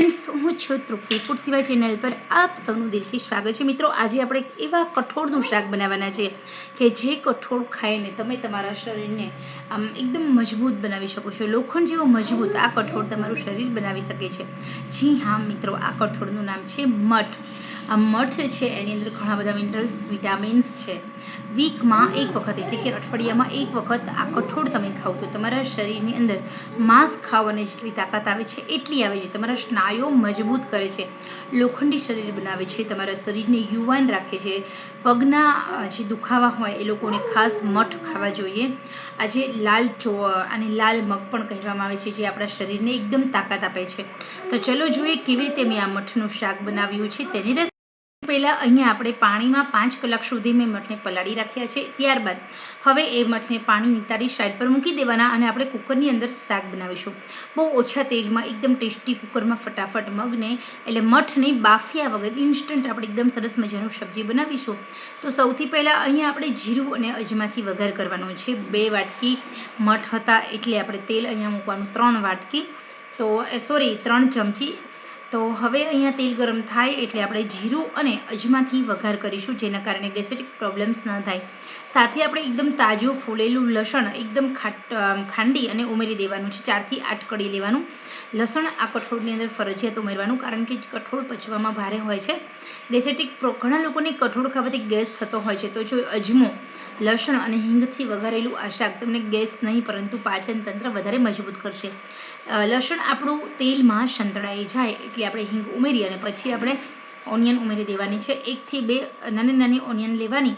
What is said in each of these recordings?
હું છું તૃપ્તિ ફૂડ સિવાય ચેનલ પર આપ સૌનું દિલથી સ્વાગત છે મિત્રો। આજે આપણે એવા કઠોળનું શાક બનાવવાના છે કે જે કઠોળ ખાઈને તમે તમારા શરીરને આમ એકદમ મજબૂત બનાવી શકો છો। લોખંડ જેવો મજબૂત આ કઠોળ તમારું શરીર બનાવી શકે છે। જી હા મિત્રો, આ કઠોળનું નામ છે મઠ। આ મઠ છે એની અંદર ઘણા બધા મિનરલ્સ વિટામિન્સ છે। વીકમાં એક વખત એટલે કે અઠવાડિયામાં એક વખત આ કઠોળ તમે ખાઓ તો તમારા શરીરની અંદર માંસ ખાવાની જેટલી તાકાત આવે છે એટલી આવે છે। તમારા સ્નાયુઓ મજબૂત કરે છે, લોખંડી શરીર બનાવે છે, તમારા શરીરને યુવાન રાખે છે। પગના જે દુખાવા હોય એ લોકોને ખાસ મઠ ખાવા જોઈએ। આજે આને લાલ મગ પણ કહેવામાં આવે છે, જે આપણા શરીરને એકદમ તાકાત આપે છે। તો ચલો જોઈએ કેવી રીતે મેં આ મઠનું શાક બનાવ્યું છે તેની રેસીપી। પહેલાં અહીંયા આપણે પાણીમાં 5 કલાક સુધી મેં મઠને પલાળી રાખ્યા છે। ત્યારબાદ હવે એ મઠને પાણી નિતારી સાઈડ પર મૂકી દેવાના અને આપણે કુકરની અંદર શાક બનાવીશું। બહુ ઓછા તેલમાં એકદમ ટેસ્ટી કુકરમાં ફટાફટ મગને એટલે મઠને બાફ્યા વગર ઇન્સ્ટન્ટ આપણે એકદમ સરસ મજાનું સબ્જી બનાવીશું। તો સૌથી પહેલાં અહીંયા આપણે જીરું અને અજમાથી વઘાર કરવાનો છે। 2 વાટકી મઠ હતા એટલે આપણે તેલ અહીંયા મૂકવાનું 3 વાટકી, તો 3 ચમચી। તો હવે અહીંયા તેલ ગરમ થાય એટલે આપણે જીરું અને અજમાથી વઘાર કરીશું, જેના કારણે ગેસ્ટ્રિક પ્રોબ્લેમ્સ ન થાય। સાથે આપણે એકદમ તાજું ફોલેલું લસણ એકદમ ખાંડી અને ઉમેરી દેવાનું છે। 4 થી 8 કળી લેવાનું લસણ આ કઠોળની અંદર ફરજિયાત ઉમેરવાનું, કારણ કે કઠોળ પચવામાં ભારે હોય છે। ગેસ્ટ્રિક ઘણા લોકોને કઠોળ ખાવાથી ગેસ થતો હોય છે, તો જો અજમો, લસણ અને હિંગથી વઘારેલું આ શાક તમને ગેસ નહીં પરંતુ પાચન તંત્ર વધારે મજબૂત કરશે। લસણ આપણું તેલમાં સંતળાઈ જાય એટલે આપણે હિંગ ઉમેરી અને પછી આપણે ઓનિયન ઉમેરી દેવાની છે। 1 થી 2 નાની નાની ઓનિયન લેવાની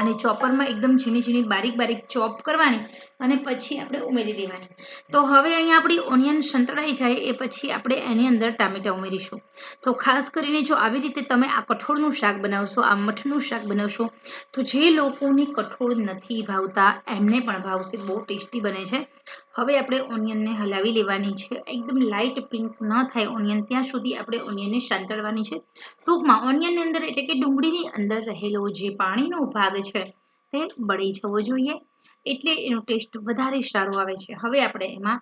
અને ચોપરમાં એકદમ ઝીણી બારીક ચોપ કરવાની અને પછી આપણે ઉમેરી દેવાની। તો હવે અહીંયા આપણી ઓનિયન સંતળાઈ જાય એ પછી આપણે એની અંદર ટામેટાં ઉમેરીશું। તો ખાસ કરીને જો આવી રીતે તમે આ કઠોળનું શાક બનાવશો, આ મઠનું શાક બનાવશો, તો જે લોકોને કઠોળ નથી ભાવતા એમને પણ ભાવશે, બહુ ટેસ્ટી બને છે। હવે આપણે ઓનિયનને હલાવી લેવાની છે, એકદમ લાઇટ પિંક ન થાય ઓનિયન ત્યાં સુધી આપણે ઓનિયનને સાંતળવાની છે। ટૂંકમાં ઓનિયનની અંદર એટલે કે ડુંગળીની અંદર રહેલો જે પાણીનો ભાગ છે તે બળી જવો જોઈએ, એટલે એનો ટેસ્ટ વધારે સારો આવે છે। હવે આપણે એમાં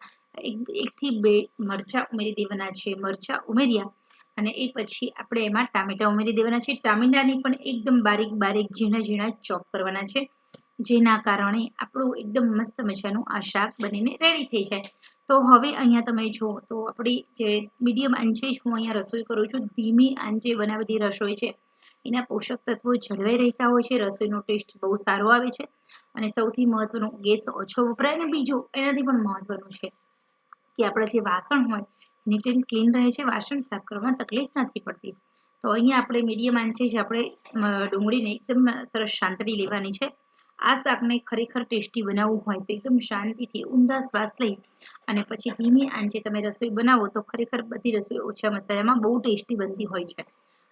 1 થી 2 મરચાં ઉમેરી દેવાના છે। મરચાં ઉમેર્યા અને એ પછી આપણે એમાં ટામેટાં ઉમેરી દેવાના છે। ટામેટાને પણ એકદમ બારીક ઝીણા ચોપ કરવાના છે, જેના કારણે આપણું એકદમ મસ્ત મજાનું આ શાક બનીને રેડી થઈ જાય। તો હવે અહીંયા તમે જુઓ તો આપણી જે મીડિયમ આંચે જ હું અહીંયા રસોઈ કરું છું, ધીમી આંચે બનાવેલી રસોઈ છે એના પોષક તત્વો જળવાઈ રહેતા હોય છે, રસોઈનો ટેસ્ટ બહુ સારો આવે છે અને સૌથી મહત્વનું ગેસ ઓછો વપરાય। અને બીજું એનાથી પણ મહત્વનું છે કે આપણા જે વાસણ હોય નીટ એન્ડ ક્લીન રહે છે, વાસણ સાફ કરવામાં તકલીફ નથી પડતી। તો અહીંયા આપણે મીડિયમ આંચે જ આપણે ડુંગળીને એકદમ સરસ સાંતળી લેવાની છે। આ શાકને ખરેખર ટેસ્ટી બનાવવું હોય તો એકદમ શાંતિથી ઊંડા શ્વાસ લઈ અને પછી ધીમી આંચે તમે રસોઈ બનાવો તો ખરેખર બધી રસોઈ ઓછા મસાલામાં બહુ ટેસ્ટી બનતી હોય છે।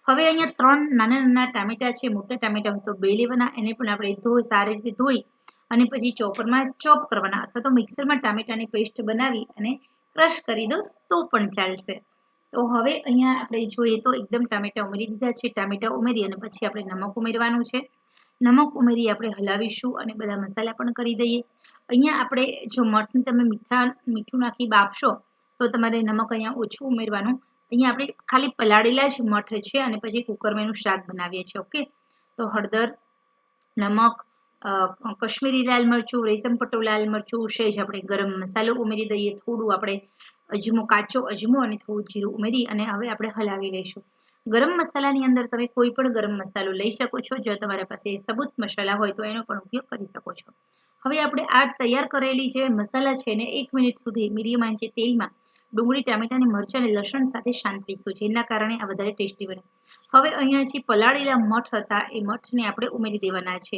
હવે અહીંયા 3 નાના ટામેટાં છે, મોટા ટામેટાં હોય તો 2 લેવાના, એને પણ આપણે સારી રીતે ધોઈ અને પછી ચોપરમાં ચોપ કરવાના અથવા તો મિક્સરમાં ટામેટાની પેસ્ટ બનાવી અને ક્રશ કરી દો તો પણ ચાલશે। તો હવે અહીંયા આપણે જોઈએ તો એકદમ ટામેટાં ઉમેરી દીધા છે। ટામેટાં ઉમેરી અને પછી આપણે નમક ઉમેરવાનું છે। નમક ઉમેરી આપણે હલાવીશું અને બધા મસાલા પણ કરી દઈએ। અહીંયા આપણે જો મઠને તમે મીઠું નાખી બાફશો તો તમારે નમક અહીંયા ઓછું ઉમેરવાનું। અહીંયા આપણે ખાલી પલાળેલા જ મઠ છે અને પછી કુકરમાં એનું શાક બનાવીએ છીએ। ઓકે, તો હળદર, નમક, કશ્મીરી લાલ મરચું, રેશમ પટ્ટો લાલ મરચું, સહેજ આપણે ગરમ મસાલો ઉમેરી દઈએ, થોડું આપણે કાચો અજમો અને થોડું જીરું ઉમેરી અને હવે આપણે હલાવી લઈશું। ગરમ મસાલાની અંદર તમે કોઈ પણ ગરમ મસાલો લઈ શકો છો, જો તમારા પાસે સબૂત મસાલા હોય તો એનો પણ ઉપયોગ કરી શકો છો। હવે આપણે આ તૈયાર કરેલી જે મસાલા છે એને 1 મિનિટ સુધી મીડિયમ આંચે તેલમાં ડુંગળી, ટામેટાં, મરચાં અને લસણ સાથે સાંતળીશું, જેના કારણે આ વધારે ટેસ્ટી બને। હવે અહીંયા જે પલાળેલા મઠ હતા એ મઠને આપણે ઉમેરી દેવાના છે।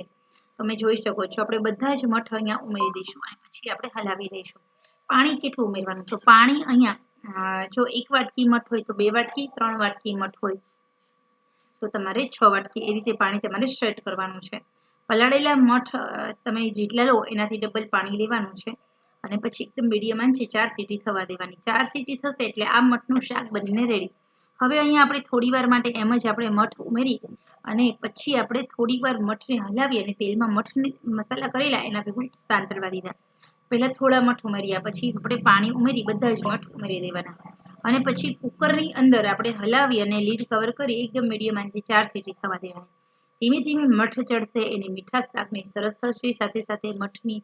તમે જોઈ શકો છો આપણે બધા જ મઠ અહીંયા ઉમેરી દઈશું અને પછી આપણે હલાવી લઈશું। પાણી કેટલું ઉમેરવાનું? તો પાણી અહીંયા જો 1 વાટકી મઠ હોય તો 2 વાટકી, 3 વાટકી મઠ હોય તો તમારે 6 વાટકી, એ રીતે પાણી તમારે સેટ કરવાનું છે। પલાળેલા મઠ તમે જેટલા લો એનાથી ડબલ પાણી લેવાનું છે અને પછી એકદમ મીડિયમ આંચે 4 સીટી થવા દેવાની। 4 સીટી થશે એટલે આ મઠનું શાક બનીને રેડી। હવે અહીંયા આપણે થોડી વાર માટે એમ જ આપણે મઠ ઉમેરી અને પછી આપણે થોડી વાર મઠને હલાવી અને તેલમાં મઠને મસાલા કરેલા એના ભેગું સાંતળવા દીધા। પહેલાં થોડા મઠ ઉમેર્યા, પછી આપણે પાણી ઉમેરી બધા જ મઠ ઉમેરી દેવાના અને પછી કુકરની અંદર આપણે હલાવી અને લીડ કવર કરી એકદમ મીડિયમ આંચે 4 સીટી થવા દેવાની. ધીમે ધીમે મઠ ચડશે, એની મીઠાશ શાકની સરસ થશે, સાથે સાથે મઠની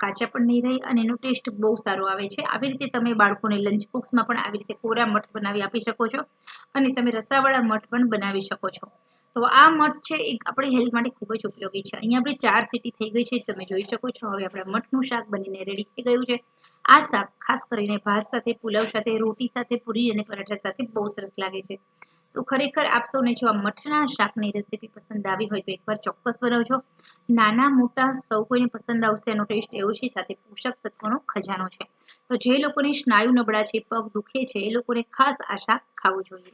કાચા પણ નહીં રહે અને એનો ટેસ્ટ બહુ સારો આવે છે. આવી રીતે તમે બાળકોને લંચ બોક્સમાં પણ આવી રીતે કોરા મઠ બનાવી આપી શકો છો અને તમે રસાવાળા મઠ પણ બનાવી શકો છો. તો આ મઠ છે એ આપણી હેલ્થ માટે ખૂબ જ ઉપયોગી છે. અહીંયા આપણે 4 સીટી થઈ ગઈ છે, તમે જોઈ શકો છો. હવે આપણા મઠનું શાક બનીને રેડી થઈ ગયું છે. આ શાક ખાસ કરીને ભાત સાથે, પુલાવ સાથે, રોટી સાથે, પૂરી અને પરાઠા સાથે બહુ સરસ લાગે છે. તો ખરેખર આપ સૌને જો આ મઠના શાકની રેસીપી પસંદ આવી હોય તો એકવાર ચોક્કસ બનાવજો. નાના મોટા સૌ કોઈને પસંદ આવશે. એનો ટેસ્ટ એવો છે, સાથે પોષક તત્વોનો ખજાનો છે. તો જે લોકોની સ્નાયુ નબળા છે, પગ દુખે છે, એ લોકોને ખાસ આ શાક ખાવું જોઈએ.